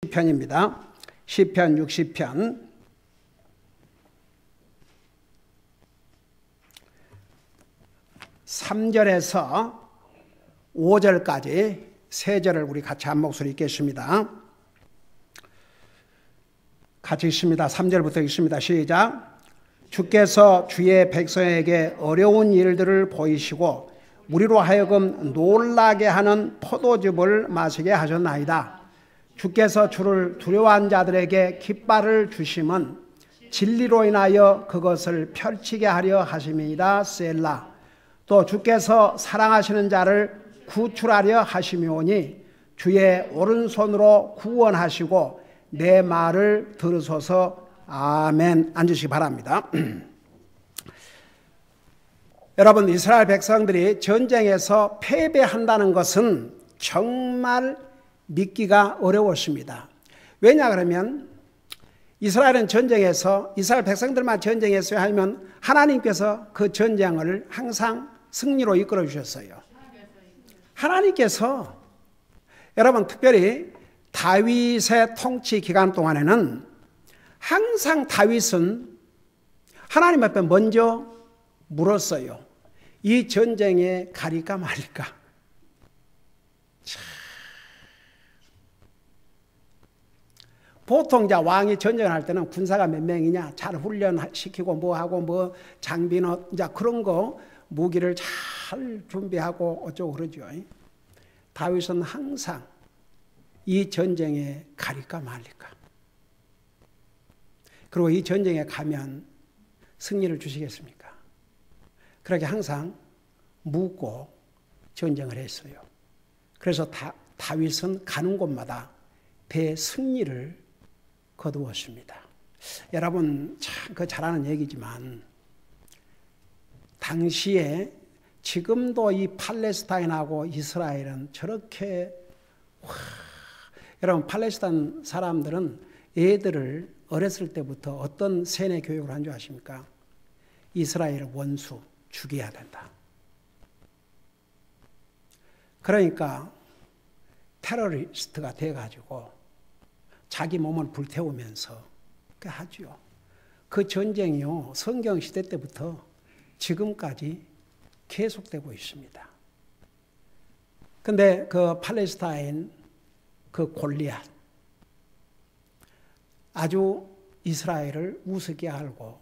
시편입니다. 시편 60편 3절에서 5절까지 세 절을 우리 같이 한 목소리 읽겠습니다. 같이 읽습니다. 3절부터 읽습니다. 시작. 주께서 주의 백성에게 어려운 일들을 보이시고 우리로 하여금 놀라게 하는 포도즙을 마시게 하셨나이다. 주께서 주를 두려워한 자들에게 깃발을 주심은 진리로 인하여 그것을 펼치게 하려 하심이다. 셀라. 또 주께서 사랑하시는 자를 구출하려 하심이오니 주의 오른손으로 구원하시고 내 말을 들으소서. 아멘. 앉으시기 바랍니다. 여러분, 이스라엘 백성들이 전쟁에서 패배한다는 것은 정말 믿기가 어려웠습니다. 왜냐 그러면 이스라엘은 전쟁에서 이스라엘 백성들만 전쟁했어요 하면 하나님께서 그 전쟁을 항상 승리로 이끌어 주셨어요. 하나님께서 여러분 특별히 다윗의 통치 기간 동안에는 항상 다윗은 하나님 앞에 먼저 물었어요. 이 전쟁에 가릴까 말일까. 보통 왕이 전쟁을 할 때는 군사가 몇 명이냐, 잘 훈련시키고 뭐하고 뭐 장비는 이제 그런 거 무기를 잘 준비하고 어쩌고 그러죠. 다윗은 항상 이 전쟁에 가릴까 말릴까. 그리고 이 전쟁에 가면 승리를 주시겠습니까? 그렇게 항상 묻고 전쟁을 했어요. 그래서 다윗은 가는 곳마다 대승리를 거두었습니다. 여러분 참 잘 아는 얘기지만 당시에 지금도 이 팔레스타인하고 이스라엘은 저렇게 여러분 팔레스타인 사람들은 애들을 어렸을 때부터 어떤 세뇌 교육을 한 줄 아십니까? 이스라엘 원수 죽여야 된다. 그러니까 테러리스트가 돼가지고 자기 몸을 불태우면서 하죠. 그 전쟁이요 성경시대 때부터 지금까지 계속되고 있습니다. 근데 그 팔레스타인 그 골리앗 아주 이스라엘을 우습게 알고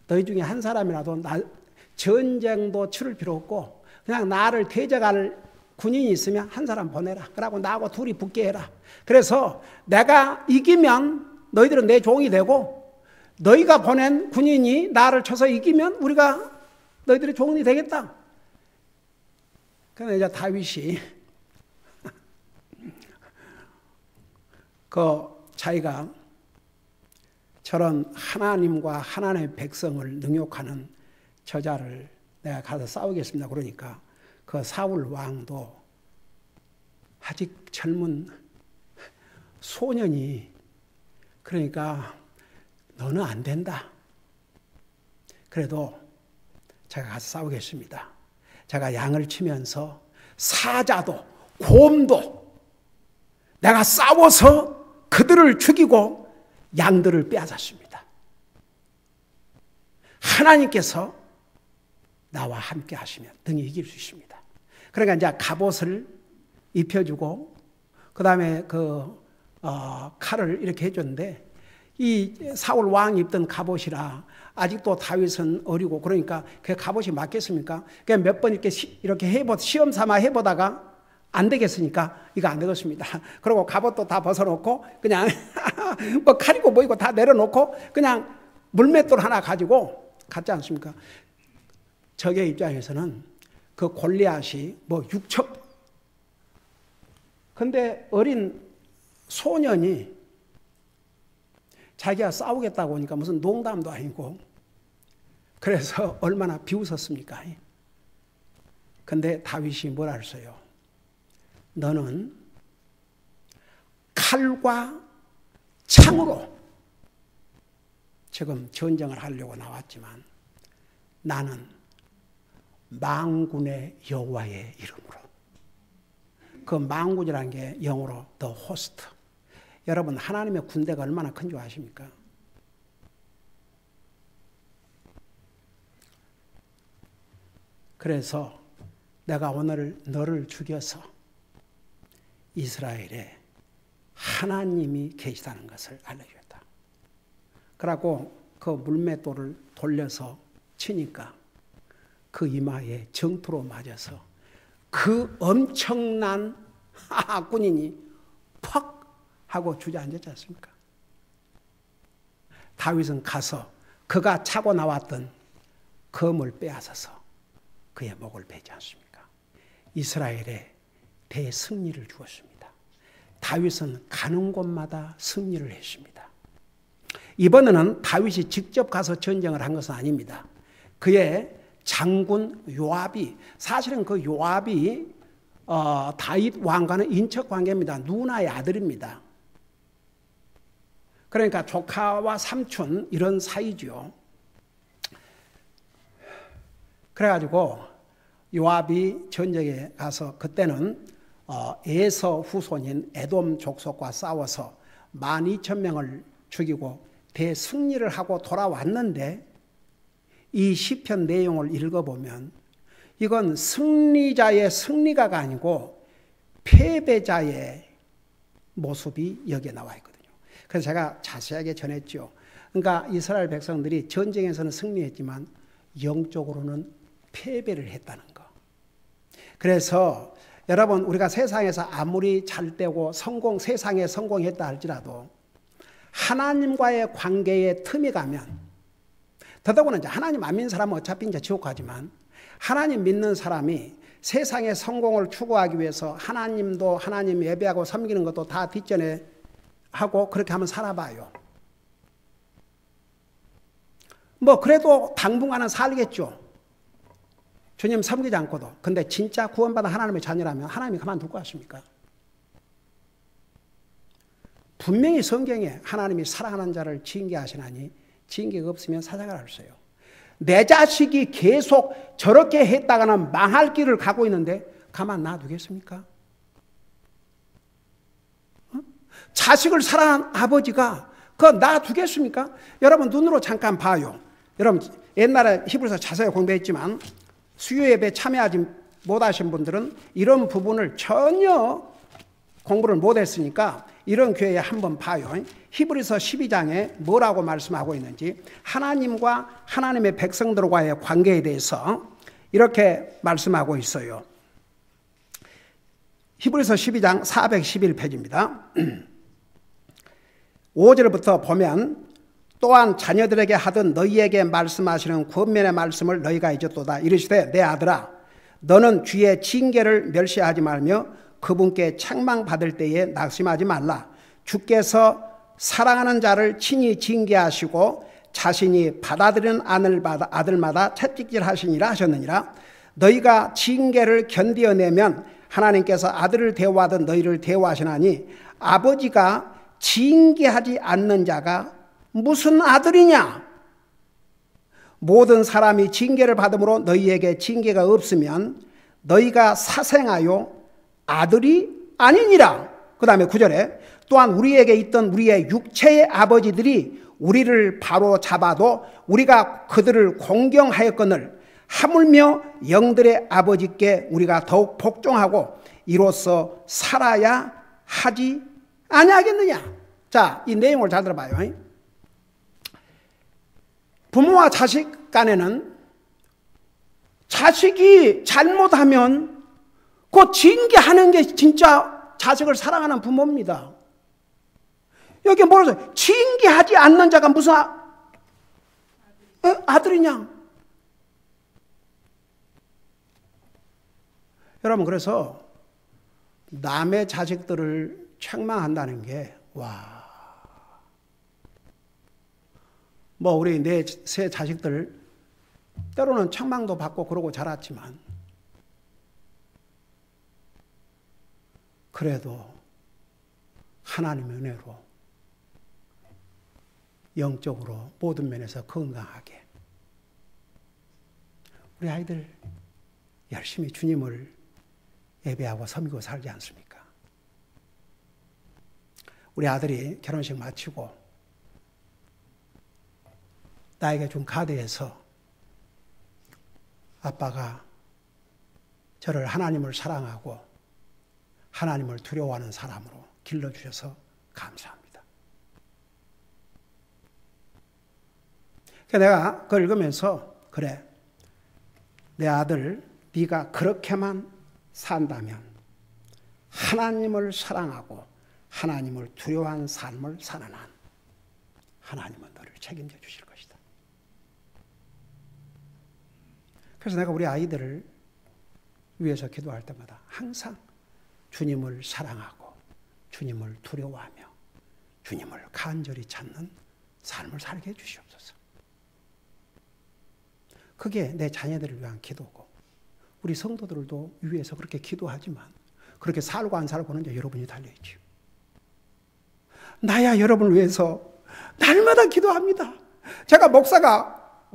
너희 중에 한 사람이라도 전쟁도 치를 필요 없고 그냥 나를 대적할 군인이 있으면 한 사람 보내라. 그러고 나하고 둘이 붙게 해라. 그래서 내가 이기면 너희들은 내 종이 되고 너희가 보낸 군인이 나를 쳐서 이기면 우리가 너희들의 종이 되겠다. 그런데 이제 다윗이 자기가 저런 하나님과 하나님의 백성을 능욕하는 저자를 내가 가서 싸우겠습니다. 그러니까 그 사울 왕도 아직 젊은 소년이 그러니까 너는 안 된다. 그래도 제가 가서 싸우겠습니다. 제가 양을 치면서 사자도 곰도 내가 싸워서 그들을 죽이고 양들을 빼앗았습니다. 하나님께서 나와 함께 하시면 등이 이길 수 있습니다. 그러니까 이제 갑옷을 입혀주고 그 다음에 칼을 이렇게 해줬는데 이 사울 왕이 입던 갑옷이라 아직도 다윗은 어리고 그러니까 그 갑옷이 맞겠습니까? 그냥 몇 번 이렇게 시험 삼아 해보다가 안 되겠으니까 이거 안 되겠습니다. 그리고 갑옷도 다 벗어놓고 그냥 뭐 칼이고 뭐이고 다 내려놓고 그냥 물맷돌 하나 가지고 갔지 않습니까? 적의 입장에서는 그 골리앗이 뭐 육척 근데 어린 소년이 자기가 싸우겠다고 하니까 무슨 농담도 아니고 그래서 얼마나 비웃었습니까? 근데 다윗이 뭐라 했어요? 너는 칼과 창으로 지금 전쟁을 하려고 나왔지만 나는 만군의 여호와의 이름으로 그 만군이라는 게 영어로 the host 여러분 하나님의 군대가 얼마나 큰 줄 아십니까? 그래서 내가 오늘 너를 죽여서 이스라엘에 하나님이 계시다는 것을 알려주었다. 그러고 그 물맷돌을 돌려서 치니까 그 이마에 정투로 맞아서 그 엄청난 군인이 퍽 하고 주저앉았지 않습니까? 다윗은 가서 그가 차고 나왔던 검을 빼앗아서 그의 목을 베지 않습니까? 이스라엘에 대승리를 주었습니다. 다윗은 가는 곳마다 승리를 했습니다. 이번에는 다윗이 직접 가서 전쟁을 한 것은 아닙니다. 그의 장군 요압이, 사실은 그 요압이 다윗 왕과는 인척 관계입니다. 누나의 아들입니다. 그러니까 조카와 삼촌 이런 사이죠. 그래가지고 요압이 전쟁에 가서 그때는 에서 후손인 에돔 족속과 싸워서 12,000명을 죽이고 대승리를 하고 돌아왔는데 이 시편 내용을 읽어보면 이건 승리자의 승리가가 아니고 패배자의 모습이 여기에 나와 있거든요. 그래서 제가 자세하게 전했죠. 그러니까 이스라엘 백성들이 전쟁에서는 승리했지만 영적으로는 패배를 했다는 거. 그래서 여러분 우리가 세상에서 아무리 잘되고 세상에 성공했다 할지라도 하나님과의 관계에 틈이 가면, 더더구나 이제 하나님 안 믿는 사람은 어차피 이제 지옥 가지만 하나님 믿는 사람이 세상의 성공을 추구하기 위해서 하나님도 하나님 예배하고 섬기는 것도 다 뒷전에 하고 그렇게 하면 살아봐요. 뭐 그래도 당분간은 살겠죠. 주님 섬기지 않고도. 근데 진짜 구원받은 하나님의 자녀라면 하나님이 가만둘 것 같습니까? 분명히 성경에 하나님이 사랑하는 자를 징계하시나니 징계가 없으면 사자가 할수요. 내 자식이 계속 저렇게 했다가는 망할 길을 가고 있는데 가만 놔두겠습니까? 자식을 사랑하는 아버지가 그거 놔두겠습니까? 여러분 눈으로 잠깐 봐요. 여러분 옛날에 히브리서 자세히 공부했지만 수요예배 참여하지 못하신 분들은 이런 부분을 전혀 공부를 못했으니까 이런 교회에 한번 봐요. 히브리서 12장에 뭐라고 말씀하고 있는지, 하나님과 하나님의 백성들과의 관계에 대해서 이렇게 말씀하고 있어요. 히브리서 12장 411페이지입니다. 5절부터 보면 또한 자녀들에게 하던 너희에게 말씀하시는 권면의 말씀을 너희가 잊었도다. 이르시되 내 아들아 너는 주의 징계를 멸시하지 말며 그분께 책망받을 때에 낙심하지 말라. 주께서 사랑하는 자를 친히 징계하시고 자신이 받아들이는 아들마다 채찍질하시니라 하셨느니라. 너희가 징계를 견디어내면 하나님께서 아들을 대우하듯 너희를 대우하시나니 아버지가 징계하지 않는 자가 무슨 아들이냐? 모든 사람이 징계를 받음으로 너희에게 징계가 없으면 너희가 사생하여 아들이 아니니라. 그 다음에 9절에 또한 우리에게 있던 우리의 육체의 아버지들이 우리를 바로 잡아도 우리가 그들을 공경하였거늘 하물며 영들의 아버지께 우리가 더욱 복종하고 이로써 살아야 하지 아니하겠느냐. 자, 이 내용을 잘 들어봐요. 부모와 자식 간에는 자식이 잘못하면 그 징계하는 게 진짜 자식을 사랑하는 부모입니다. 여기 뭐라서 징계하지 않는 자가 무슨 아들이냐? 여러분 그래서 남의 자식들을 책망한다는 게 뭐 우리 내 세 자식들 때로는 책망도 받고 그러고 자랐지만 그래도 하나님의 은혜로 영적으로 모든 면에서 건강하게 우리 아이들 열심히 주님을 예배하고 섬기고 살지 않습니까? 우리 아들이 결혼식 마치고 나에게 준 카드에서 아빠가 저를 하나님을 사랑하고 하나님을 두려워하는 사람으로 길러주셔서 감사합니다. 내가 그걸 읽으면서 그래, 내 아들 네가 그렇게만 산다면 하나님을 사랑하고 하나님을 두려워하는 삶을 사는 한 하나님은 너를 책임져 주실 것이다. 그래서 내가 우리 아이들을 위해서 기도할 때마다 항상 주님을 사랑하고 주님을 두려워하며 주님을 간절히 찾는 삶을 살게 해주시옵소서. 그게 내 자녀들을 위한 기도고 우리 성도들도 위해서 그렇게 기도하지만 그렇게 살고 안 살고는 이제 여러분이 달려있지요. 나야 여러분을 위해서 날마다 기도합니다. 제가 목사가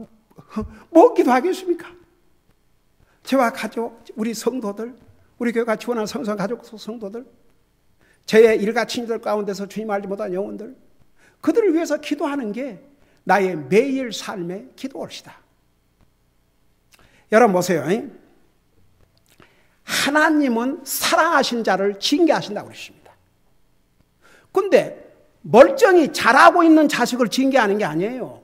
뭐 기도하겠습니까? 저와 가족, 우리 성도들, 우리 교회가 지원하는 성성 가족 성도들, 저의 일가 친구들 가운데서 주님 알지 못한 영혼들, 그들을 위해서 기도하는 게 나의 매일 삶의 기도올시다. 여러분 보세요. 하나님은 사랑하신 자를 징계하신다고 그러십니다. 근데 멀쩡히 잘하고 있는 자식을 징계하는 게 아니에요.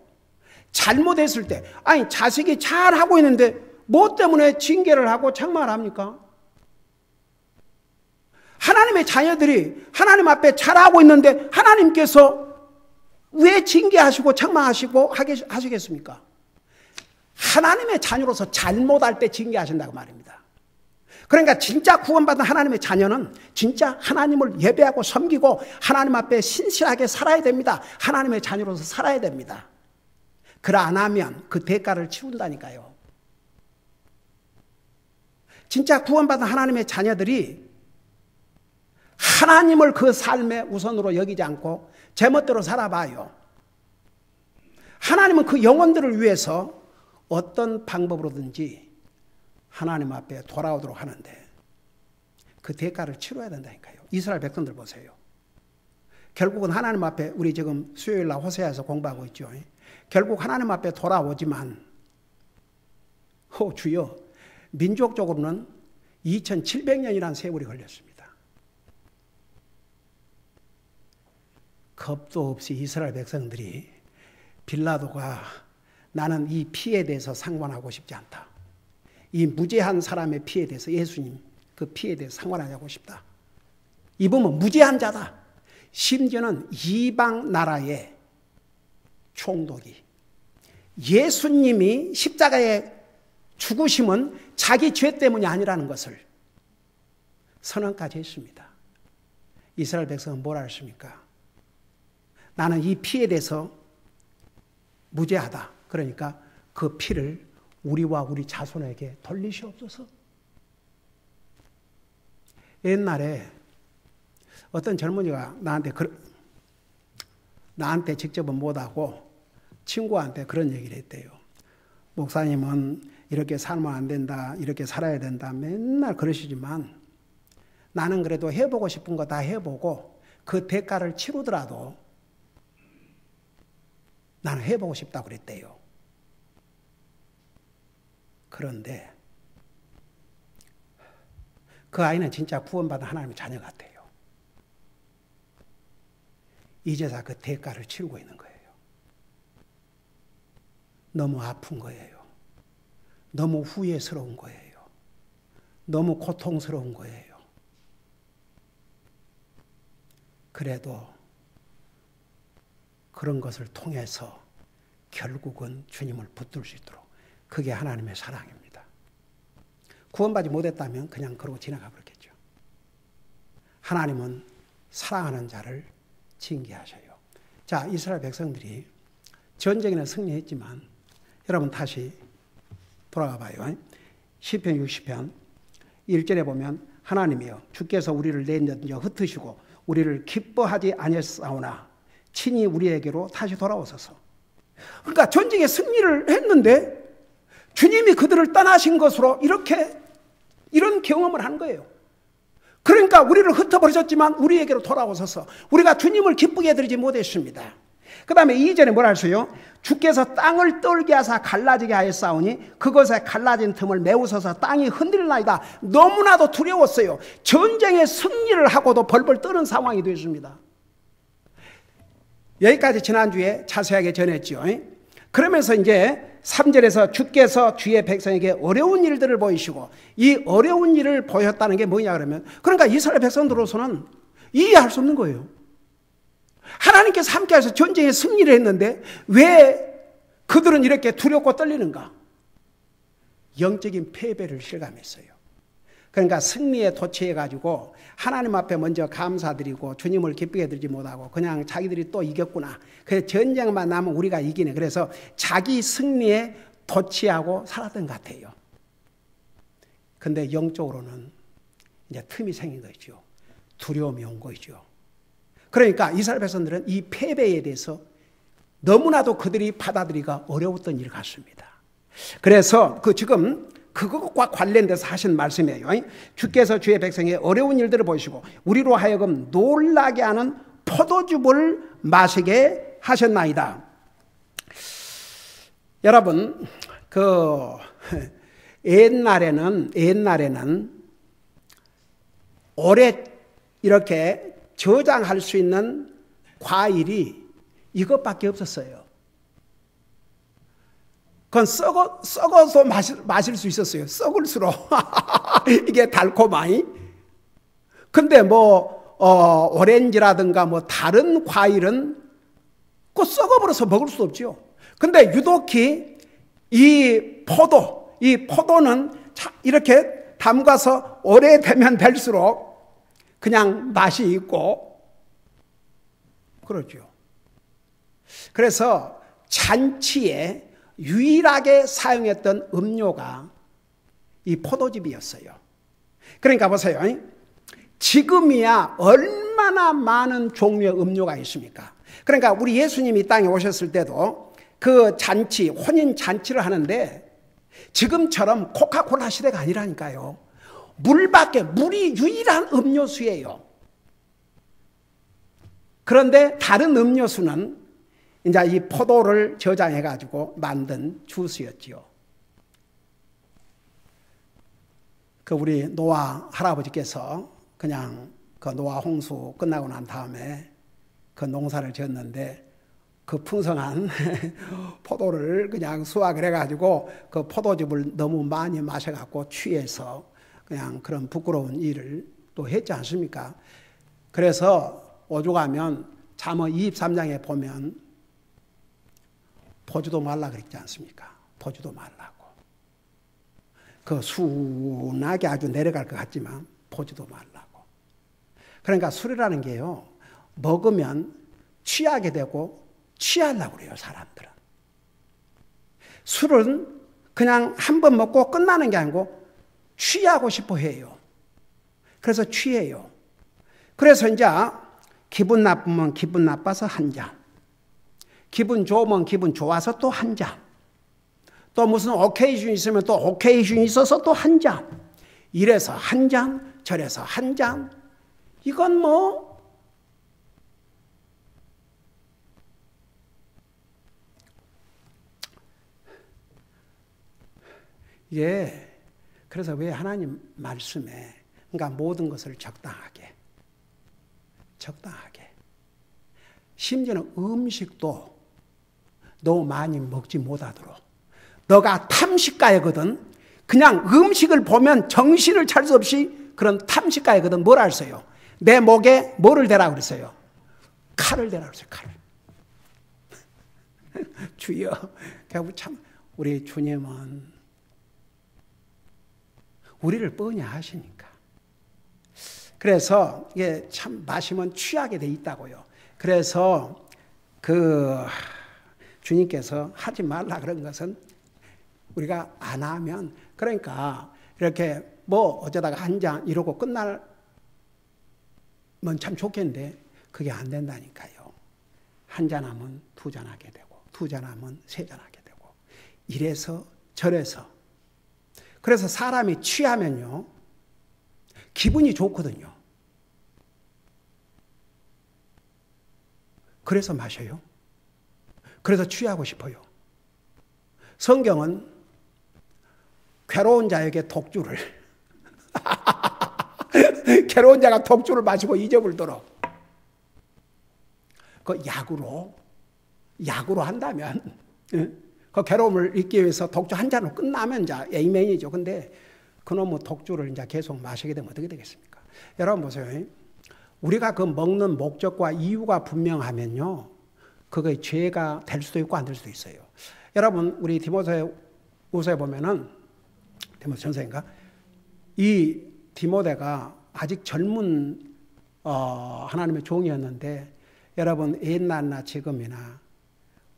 잘못했을 때, 아니 자식이 잘하고 있는데 뭐 때문에 징계를 하고 책망을 합니까? 하나님의 자녀들이 하나님 앞에 잘하고 있는데 하나님께서 왜 징계하시고 책망하시고 하시겠습니까? 하나님의 자녀로서 잘못할 때 징계하신다고 말입니다. 그러니까 진짜 구원받은 하나님의 자녀는 진짜 하나님을 예배하고 섬기고 하나님 앞에 신실하게 살아야 됩니다. 하나님의 자녀로서 살아야 됩니다. 그러 안 하면 그 대가를 치른다니까요. 진짜 구원받은 하나님의 자녀들이 하나님을 그 삶의 우선으로 여기지 않고 제멋대로 살아봐요. 하나님은 그 영혼들을 위해서 어떤 방법으로든지 하나님 앞에 돌아오도록 하는데 그 대가를 치러야 된다니까요. 이스라엘 백성들 보세요. 결국은 하나님 앞에 우리 지금 수요일날 호세아에서 공부하고 있죠. 결국 하나님 앞에 돌아오지만 주여 민족적으로는 2700년이라는 세월이 걸렸습니다. 겁도 없이 이스라엘 백성들이 빌라도가 나는 이 피에 대해서 상관하고 싶지 않다. 이 무죄한 사람의 피에 대해서 예수님 그 피에 대해서 상관하고 싶다. 이분은 무죄한 자다. 심지어는 이방 나라의 총독이 예수님이 십자가에 죽으심은 자기 죄 때문이 아니라는 것을 선언까지 했습니다. 이스라엘 백성은 뭐라 했습니까? 나는 이 피에 대해서 무죄하다. 그러니까 그 피를 우리와 우리 자손에게 돌리시옵소서. 옛날에 어떤 젊은이가 나한테 직접은 못하고 친구한테 그런 얘기를 했대요. 목사님은 이렇게 살면 안 된다, 이렇게 살아야 된다 맨날 그러시지만 나는 그래도 해보고 싶은 거 다 해보고 그 대가를 치르더라도 나는 해보고 싶다고 그랬대요. 그런데 그 아이는 진짜 구원받은 하나님의 자녀 같아요. 이제서 그 대가를 치르고 있는 거예요. 너무 아픈 거예요. 너무 후회스러운 거예요. 너무 고통스러운 거예요. 그래도 그런 것을 통해서 결국은 주님을 붙들 수 있도록 그게 하나님의 사랑입니다. 구원받지 못했다면 그냥 그러고 지나가 버렸겠죠. 하나님은 사랑하는 자를 징계하셔요. 자, 이스라엘 백성들이 전쟁에는 승리했지만 여러분 다시 돌아가 봐요. 시편 60편 1절에 보면 하나님이여 주께서 우리를 내려 흩으시고 우리를 기뻐하지 아니하사오나 친히 우리에게로 다시 돌아오소서. 그러니까 전쟁에 승리를 했는데 주님이 그들을 떠나신 것으로 이런 경험을 한 거예요. 그러니까 우리를 흩어버리셨지만 우리에게로 돌아오셔서 우리가 주님을 기쁘게 해드리지 못했습니다. 그 다음에 2절에 뭐라 하세요? 주께서 땅을 떨게 하사 갈라지게 하였사오니 그것에 갈라진 틈을 메우셔서 땅이 흔들나이다. 너무나도 두려웠어요. 전쟁의 승리를 하고도 벌벌 떠는 상황이 되었습니다. 여기까지 지난주에 자세하게 전했죠. 그러면서 이제 3절에서 주께서 주의 백성에게 어려운 일들을 보이시고 이 어려운 일을 보였다는 게 뭐냐 그러면 그러니까 이스라엘 백성들로서는 이해할 수 없는 거예요. 하나님께서 함께하셔서 전쟁에 승리를 했는데 왜 그들은 이렇게 두렵고 떨리는가? 영적인 패배를 실감했어요. 그러니까 승리에 도취해가지고 하나님 앞에 먼저 감사드리고 주님을 기쁘게 해드리지 못하고 그냥 자기들이 또 이겼구나. 그래서 전쟁만 나면 우리가 이기네. 그래서 자기 승리에 도취하고 살았던 것 같아요. 근데 영적으로는 이제 틈이 생긴 거죠. 두려움이 온 거죠. 그러니까 이스라엘 백성들은 이 패배에 대해서 너무나도 그들이 받아들이기가 어려웠던 일 같습니다. 그래서 지금 그것과 관련돼서 하신 말씀이에요. 주께서 주의 백성의 어려운 일들을 보시고 우리로 하여금 놀라게 하는 포도즙을 마시게 하셨나이다. 여러분, 옛날에는 오래 이렇게 저장할 수 있는 과일이 이것밖에 없었어요. 그건 썩어서 마실 수 있었어요. 썩을수록. 이게 달콤하이. 근데 오렌지라든가 다른 과일은 그 썩어버려서 먹을 수 없죠. 근데 유독히 이 포도는 이렇게 담가서 오래되면 될수록 그냥 맛이 있고, 그러죠. 그래서 잔치에 유일하게 사용했던 음료가 이 포도즙이었어요. 그러니까 보세요. 지금이야 얼마나 많은 종류의 음료가 있습니까? 그러니까 우리 예수님이 이 땅에 오셨을 때도 그 잔치, 혼인 잔치를 하는데 지금처럼 코카콜라 시대가 아니라니까요. 물이 유일한 음료수예요. 그런데 다른 음료수는 이제 이 포도를 저장해가지고 만든 주스였지요. 우리 노아 할아버지께서 그냥 노아 홍수 끝나고 난 다음에 농사를 지었는데 풍성한 포도를 그냥 수확을 해가지고 포도즙을 너무 많이 마셔갖고 취해서 그냥 그런 부끄러운 일을 또 했지 않습니까? 그래서 오죽하면 잠언 23장에 보면 보지도 말라 그랬지 않습니까? 보지도 말라고. 순하게 아주 내려갈 것 같지만 보지도 말라고. 그러니까 술이라는 게요, 먹으면 취하게 되고 취하려고 그래요, 사람들은. 술은 그냥 한 번 먹고 끝나는 게 아니고 취하고 싶어 해요. 그래서 취해요. 그래서 이제 기분 나쁘면 기분 나빠서 한 잔. 기분 좋으면 기분 좋아서 또 한 잔. 또 무슨 오케이션이 있으면 또 오케이션이 있어서 또 한 잔. 이래서 한 잔, 저래서 한 잔. 이건 그래서 왜 하나님 말씀에 그러니까 모든 것을 적당하게 심지어는 음식도 너무 많이 먹지 못하도록. 너가 탐식가이거든. 그냥 음식을 보면 정신을 차릴 수 없이 그런 탐식가이거든. 뭐라 했어요? 내 목에 뭐를 대라고 그랬어요? 칼을 대라고 그랬어요. 칼을. 주여. 결국 참 우리 주님은 우리를 뻔히 아시니까. 그래서 이게 참 마시면 취하게 돼 있다고요. 그래서 주님께서 하지 말라 그런 것은 우리가 안 하면, 그러니까 이렇게 어쩌다가 한 잔 이러고 끝나면 참 좋겠는데 그게 안 된다니까요. 한 잔 하면 두 잔 하게 되고, 두 잔 하면 세 잔 하게 되고, 이래서 저래서. 그래서 사람이 취하면요 기분이 좋거든요. 그래서 마셔요. 그래서 취하고 싶어요. 성경은 괴로운 자에게 독주를 괴로운 자가 독주를 마시고 잊어불도록 그 약으로 한다면 그 괴로움을 잊기 위해서 독주 한 잔으로 끝나면 이제 에이맨이죠. 근데 그놈의 독주를 이제 계속 마시게 되면 어떻게 되겠습니까? 여러분 보세요. 우리가 그 먹는 목적과 이유가 분명하면요, 그게 죄가 될 수도 있고 안 될 수도 있어요. 여러분, 우리 디모데후서에 보면은 디모데전서인가? 이 디모데가 아직 젊은 하나님의 종이었는데, 여러분 옛날나 지금이나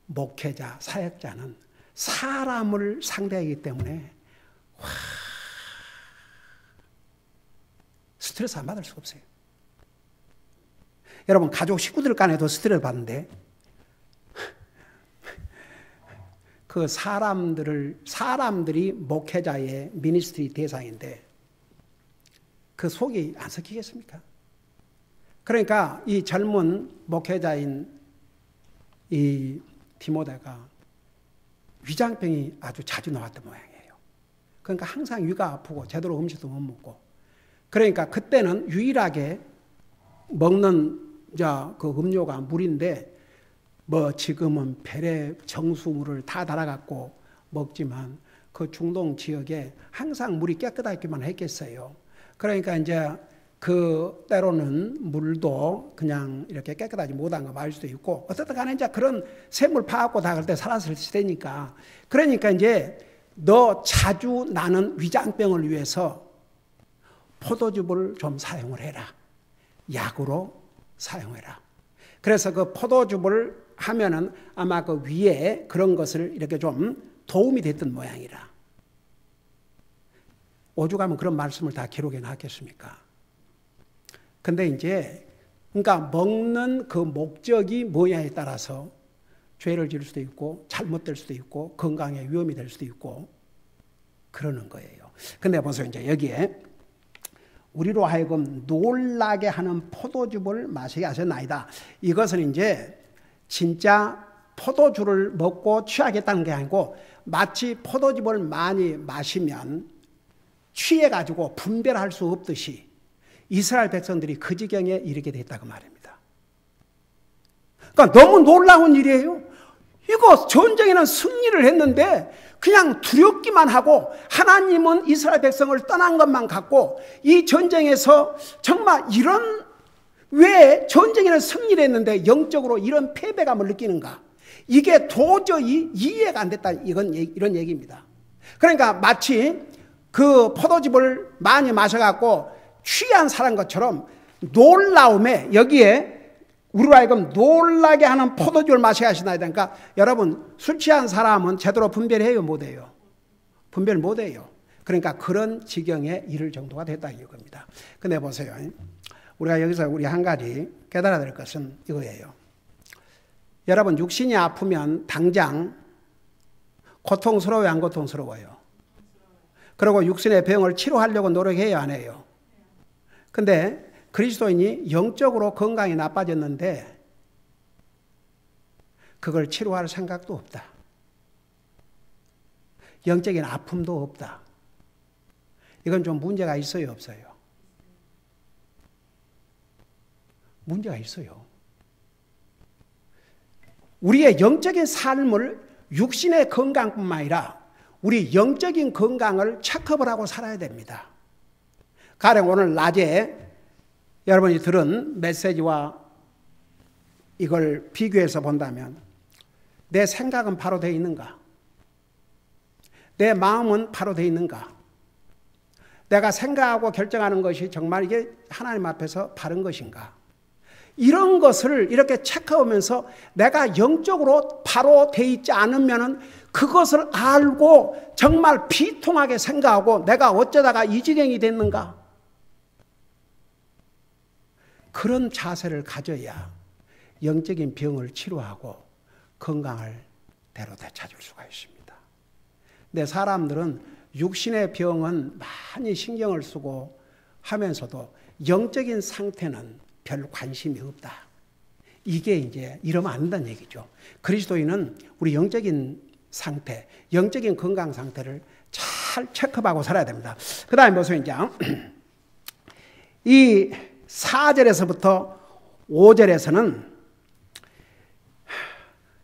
목회자, 사역자는 사람을 상대하기 때문에 스트레스 안 받을 수가 없어요. 여러분 가족 식구들 간에도 스트레스 받는데 그 사람들이 목회자의 미니스트리 대상인데 그 속이 안 섞이겠습니까? 그러니까 이 젊은 목회자인 이 디모데가 위장병이 아주 자주 나왔던 모양이에요. 그러니까 항상 위가 아프고 제대로 음식도 못 먹고, 그러니까 그때는 유일하게 먹는 그 음료가 물인데, 뭐 지금은 배래 정수물을 다 달아갖고 먹지만 그 중동 지역에 항상 물이 깨끗하기만 했겠어요. 그러니까 이제 그 때로는 물도 그냥 이렇게 깨끗하지 못한 거 마실 수도 있고, 어쨌든 간에 이제 그런 샘물 파갖고 다 그때 살았을 시대니까, 그러니까 이제 너 자주 나는 위장병을 위해서 포도즙을 좀 사용을 해라. 약으로 사용해라. 그래서 그 포도즙을 하면은 아마 그 위에 그런 것을 이렇게 좀 도움이 됐던 모양이라. 오죽하면 그런 말씀을 다 기록해 놨겠습니까? 근데 이제 그러니까 먹는 그 목적이 뭐냐에 따라서 죄를 지을 수도 있고 잘못될 수도 있고 건강에 위험이 될 수도 있고 그러는 거예요. 근데 보세요. 이제 여기에 우리로 하여금 놀라게 하는 포도즙을 마시게 하셨나이다. 이것은 이제 진짜 포도주를 먹고 취하겠다는 게 아니고, 마치 포도즙을 많이 마시면 취해가지고 분별할 수 없듯이 이스라엘 백성들이 그 지경에 이르게 됐다고 말입니다. 그러니까 너무 놀라운 일이에요. 이거 전쟁에는 승리를 했는데 그냥 두렵기만 하고, 하나님은 이스라엘 백성을 떠난 것만 갖고 이 전쟁에서 정말 왜 전쟁에는 승리를 했는데 영적으로 이런 패배감을 느끼는가? 이게 도저히 이해가 안 됐다. 이런 얘기입니다. 그러니까 마치 그 포도즙을 많이 마셔갖고 취한 사람 것처럼 놀라움에, 여기에 우리로 하여금 놀라게 하는 포도주를 마셔야 하시나요? 그러니까 여러분, 술 취한 사람은 제대로 분별해요, 못해요? 분별 못해요. 그러니까 그런 지경에 이를 정도가 됐다 이겁니다. 근데 보세요. 우리가 여기서 우리 한 가지 깨달아야 될 것은 이거예요. 여러분, 육신이 아프면 당장 고통스러워요, 안 고통스러워요? 그리고 육신의 병을 치료하려고 노력해야 안 해요? 근데 그리스도인이 영적으로 건강이 나빠졌는데 그걸 치료할 생각도 없다. 영적인 아픔도 없다. 이건 좀 문제가 있어요, 없어요? 문제가 있어요. 우리의 영적인 삶을 육신의 건강뿐만 아니라 우리 영적인 건강을 체크업을 하고 살아야 됩니다. 가령 오늘 낮에 여러분이 들은 메시지와 이걸 비교해서 본다면 내 생각은 바로 되어 있는가? 내 마음은 바로 되어 있는가? 내가 생각하고 결정하는 것이 정말 이게 하나님 앞에서 바른 것인가? 이런 것을 이렇게 체크하면서 내가 영적으로 바로 되어 있지 않으면 그것을 알고 정말 비통하게 생각하고 내가 어쩌다가 이 지경이 됐는가? 그런 자세를 가져야 영적인 병을 치료하고 건강을 대로 되찾을 수가 있습니다. 근데 사람들은 육신의 병은 많이 신경을 쓰고 하면서도 영적인 상태는 별 관심이 없다. 이게 이제 이러면 안 된다는 얘기죠. 그리스도인은 우리 영적인 상태, 영적인 건강 상태를 잘 체크하고 살아야 됩니다. 그 다음에 보세요. 이제 이 4절에서부터 5절에서는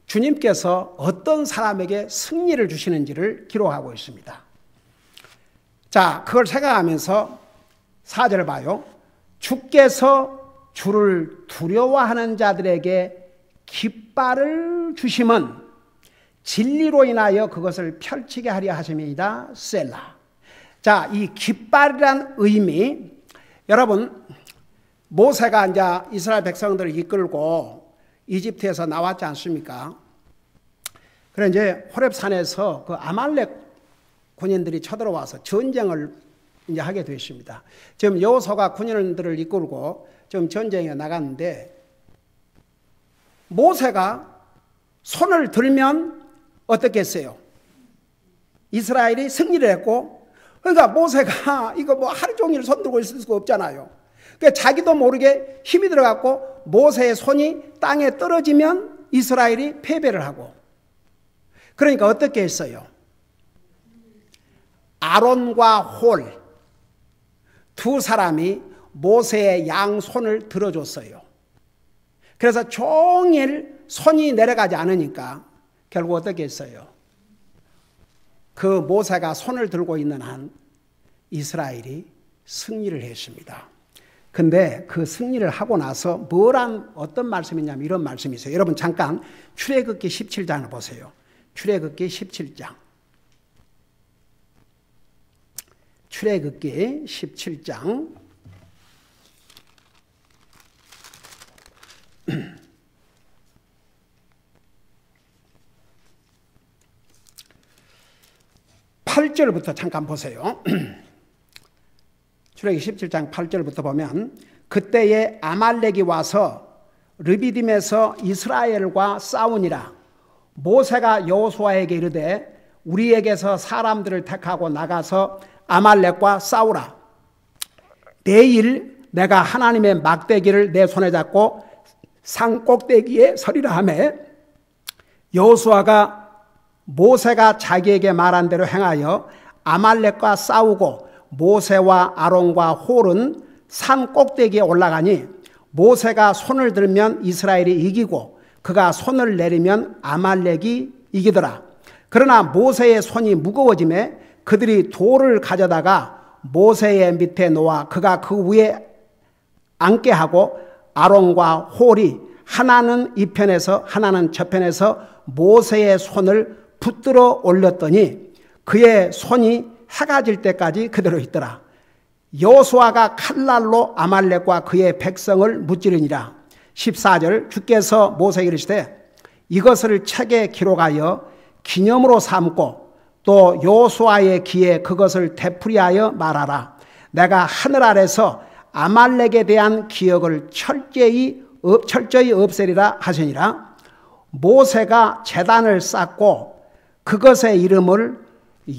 주님께서 어떤 사람에게 승리를 주시는지를 기록하고 있습니다. 자, 그걸 생각하면서 4절을 봐요. 주께서 주를 두려워하는 자들에게 깃발을 주심은 진리로 인하여 그것을 펼치게 하려 하심이다. 셀라. 자, 이 깃발이란 의미, 여러분, 모세가 이제 이스라엘 백성들을 이끌고 이집트에서 나왔지 않습니까? 그래 이제 호렙산에서 그 아말렉 군인들이 쳐들어와서 전쟁을 이제 하게 됐습니다. 지금 여호수아가 군인들을 이끌고 지금 전쟁에 나갔는데 모세가 손을 들면 어떻게 했어요? 이스라엘이 승리를 했고, 그러니까 모세가 이거 뭐 하루 종일 손 들고 있을 수가 없잖아요. 그러니까 자기도 모르게 힘이 들어갔고 모세의 손이 땅에 떨어지면 이스라엘이 패배를 하고, 그러니까 어떻게 했어요? 아론과 홀 두 사람이 모세의 양손을 들어줬어요. 그래서 종일 손이 내려가지 않으니까 결국 어떻게 했어요? 그 모세가 손을 들고 있는 한 이스라엘이 승리를 했습니다. 근데 그 승리를 하고 나서 어떤 말씀이냐면 이런 말씀이 있어요. 여러분 잠깐 출애굽기 17장을 보세요. 출애굽기 17장. 출애굽기 17장 8절부터 잠깐 보세요. 출애굽기 17장 8절부터 보면 그때에 아말렉이 와서 르비딤에서 이스라엘과 싸우니라. 모세가 여호수아에게 이르되 우리에게서 사람들을 택하고 나가서 아말렉과 싸우라. 내일 내가 하나님의 막대기를 내 손에 잡고 산 꼭대기에 서리라 하매 여호수아가 모세가 자기에게 말한 대로 행하여 아말렉과 싸우고 모세와 아론과 홀은 산 꼭대기에 올라가니 모세가 손을 들면 이스라엘이 이기고 그가 손을 내리면 아말렉이 이기더라. 그러나 모세의 손이 무거워지매 그들이 돌을 가져다가 모세의 밑에 놓아 그가 그 위에 앉게 하고 아론과 홀이 하나는 이 편에서 하나는 저 편에서 모세의 손을 붙들어 올렸더니 그의 손이 해가 질 때까지 그대로 있더라. 여호수아가 칼날로 아말렉과 그의 백성을 무찌르니라. 14절 주께서 모세에게 이르시되 이것을 책에 기록하여 기념으로 삼고 또 여호수아의 귀에 그것을 되풀이하여 말하라. 내가 하늘 아래서 아말렉에 대한 기억을 철저히 없애리라 하시니라. 모세가 제단을 쌓고 그것의 이름을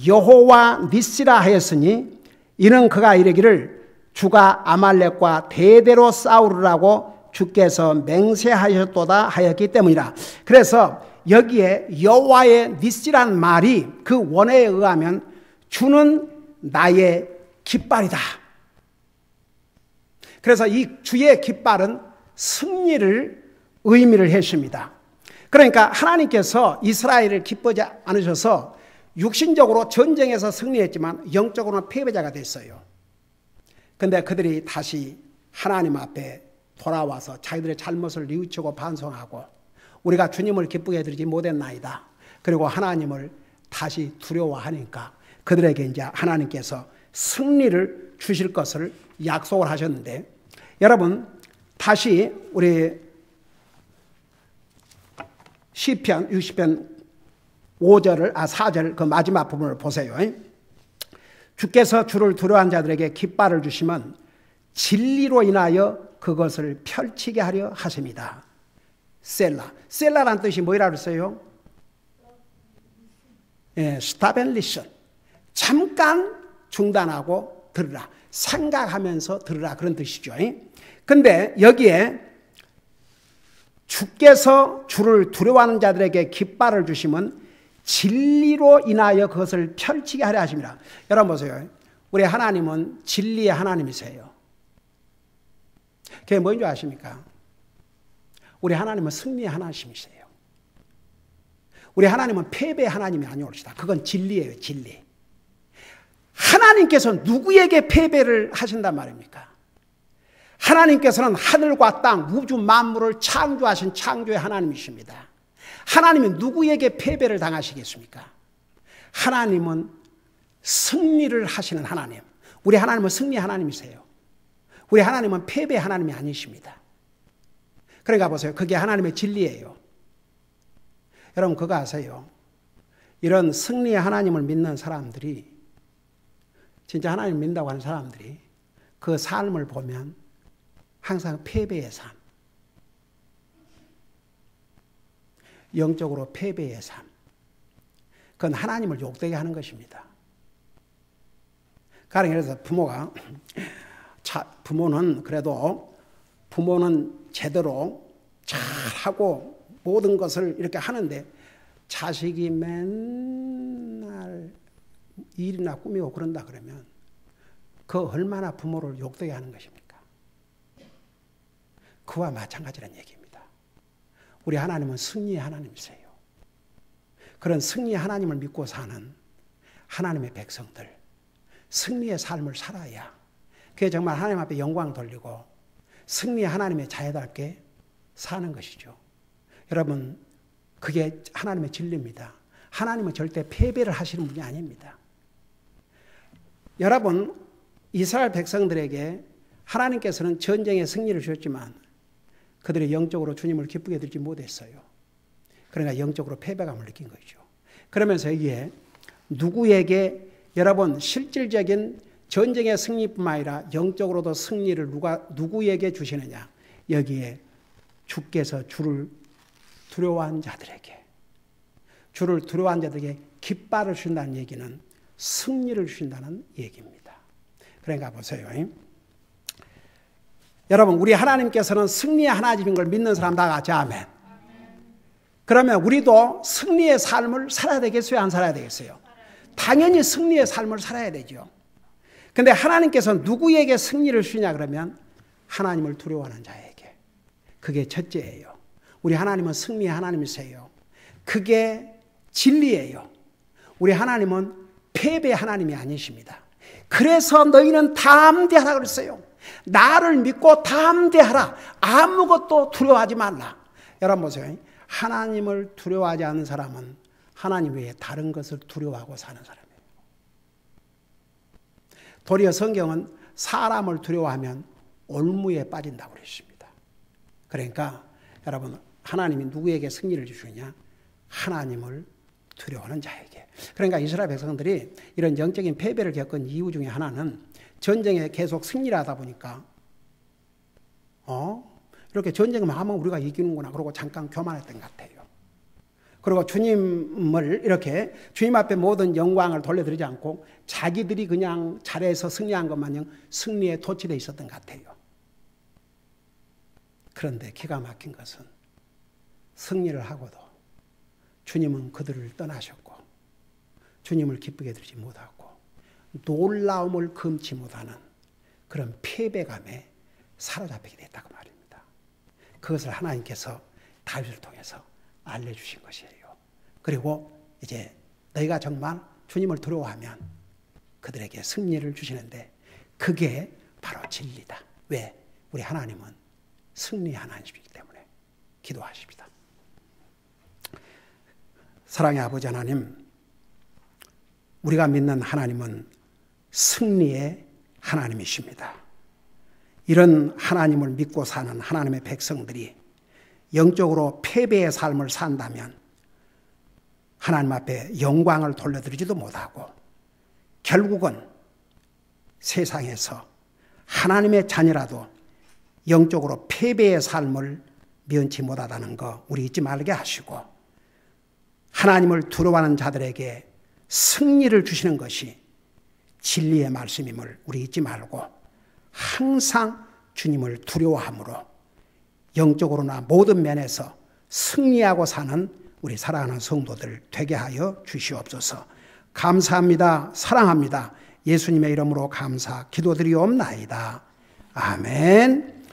여호와 니시라 하였으니 이는 그가 이르기를 주가 아말렉과 대대로 싸우리라고 주께서 맹세하셨도다 하였기 때문이라. 그래서 여기에 여호와의 니시란 말이 그 원어에 의하면 주는 나의 깃발이다. 그래서 이 주의 깃발은 승리를 의미를 했습니다. 그러니까 하나님께서 이스라엘을 기쁘지 않으셔서 육신적으로 전쟁에서 승리했지만 영적으로는 패배자가 됐어요. 근데 그들이 다시 하나님 앞에 돌아와서 자기들의 잘못을 뉘우치고 반성하고 우리가 주님을 기쁘게 해드리지 못했나이다. 그리고 하나님을 다시 두려워하니까 그들에게 이제 하나님께서 승리를 주실 것을 약속을 하셨는데, 여러분 다시 우리 시편 60편 4절 그 마지막 부분을 보세요. 주께서 주를 두려워하는 자들에게 깃발을 주시면 진리로 인하여 그것을 펼치게 하려 하십니다. 셀라. 셀라라는 뜻이 뭐라고 했어요? Stop and listen. 잠깐 중단하고 들으라. 생각하면서 들으라. 그런 뜻이죠. 근데 여기에 주께서 주를 두려워하는 자들에게 깃발을 주심은 진리로 인하여 그것을 펼치게 하려 하십니다. 여러분 보세요. 우리 하나님은 진리의 하나님이세요. 그게 뭔지 아십니까? 우리 하나님은 승리의 하나님이세요. 우리 하나님은 패배의 하나님이 아니올시다. 그건 진리예요, 진리. 하나님께서 누구에게 패배를 하신단 말입니까? 하나님께서는 하늘과 땅, 우주 만물을 창조하신 창조의 하나님이십니다. 하나님이 누구에게 패배를 당하시겠습니까? 하나님은 승리를 하시는 하나님. 우리 하나님은 승리 하나님이세요. 우리 하나님은 패배 하나님이 아니십니다. 그러니까 보세요. 그게 하나님의 진리예요. 여러분 그거 아세요? 이런 승리의 하나님을 믿는 사람들이, 진짜 하나님 믿는다고 하는 사람들이 그 삶을 보면 항상 패배의 삶, 영적으로 패배의 삶, 그건 하나님을 욕되게 하는 것입니다. 가령 예를 들어서 부모는 제대로 잘하고 모든 것을 이렇게 하는데 자식이 맨날 일이나 꾸미고 그런다 그러면 그 얼마나 부모를 욕되게 하는 것입니까? 그와 마찬가지라는 얘기입니다. 우리 하나님은 승리의 하나님이세요. 그런 승리의 하나님을 믿고 사는 하나님의 백성들, 승리의 삶을 살아야 그게 정말 하나님 앞에 영광 돌리고 승리의 하나님의 자녀답게 사는 것이죠. 여러분 그게 하나님의 진리입니다. 하나님은 절대 패배를 하시는 분이 아닙니다. 여러분 이스라엘 백성들에게 하나님께서는 전쟁의 승리를 주셨지만 그들이 영적으로 주님을 기쁘게 들지 못했어요. 그러니까 영적으로 패배감을 느낀 거죠. 그러면서 여기에 누구에게 여러분 실질적인 전쟁의 승리뿐만 아니라 영적으로도 승리를 누구에게 주시느냐? 여기에 주께서 주를 두려워한 자들에게, 주를 두려워한 자들에게 깃발을 주신다는 얘기는 승리를 주신다는 얘기입니다. 그러니까 보세요. 여러분 우리 하나님께서는 승리의 하나님인 걸 믿는 사람 다 같이 아멘. 그러면 우리도 승리의 삶을 살아야 되겠어요? 안 살아야 되겠어요? 당연히 승리의 삶을 살아야 되죠. 근데 하나님께서 누구에게 승리를 주시냐 그러면 하나님을 두려워하는 자에게. 그게 첫째예요. 우리 하나님은 승리의 하나님이세요. 그게 진리예요. 우리 하나님은 패배 하나님이 아니십니다. 그래서 너희는 담대하라 그랬어요. 나를 믿고 담대하라. 아무것도 두려워하지 말라. 여러분 보세요. 하나님을 두려워하지 않는 사람은 하나님 외에 다른 것을 두려워하고 사는 사람이에요. 도리어 성경은 사람을 두려워하면 올무에 빠진다고 그랬습니다. 그러니까 여러분 하나님이 누구에게 승리를 주시느냐? 하나님을 두려워하는 자에게. 그러니까 이스라엘 백성들이 이런 영적인 패배를 겪은 이유 중에 하나는 전쟁에 계속 승리를 하다 보니까 이렇게 전쟁을 하면 우리가 이기는구나 그러고 잠깐 교만했던 것 같아요. 그리고 주님을 이렇게 주님 앞에 모든 영광을 돌려드리지 않고 자기들이 그냥 잘해서 승리한 것마냥 승리에 도취되어 있었던 것 같아요. 그런데 기가 막힌 것은 승리를 하고도 주님은 그들을 떠나셨고 주님을 기쁘게 드리지 못하고 놀라움을 금치 못하는 그런 패배감에 사로잡히게 됐다고 말입니다. 그것을 하나님께서 다윗을 통해서 알려주신 것이에요. 그리고 이제 너희가 정말 주님을 두려워하면 그들에게 승리를 주시는데 그게 바로 진리다. 왜? 우리 하나님은 승리의 하나님이기 때문에 기도하십니다. 사랑의 아버지 하나님, 우리가 믿는 하나님은 승리의 하나님이십니다. 이런 하나님을 믿고 사는 하나님의 백성들이 영적으로 패배의 삶을 산다면 하나님 앞에 영광을 돌려드리지도 못하고 결국은 세상에서 하나님의 자녀라도 영적으로 패배의 삶을 면치 못하다는 거 우리 잊지 말게 하시고 하나님을 두려워하는 자들에게 승리를 주시는 것이 진리의 말씀임을 우리 잊지 말고 항상 주님을 두려워함으로 영적으로나 모든 면에서 승리하고 사는 우리 사랑하는 성도들 되게 하여 주시옵소서. 감사합니다. 사랑합니다. 예수님의 이름으로 감사 기도드리옵나이다. 아멘.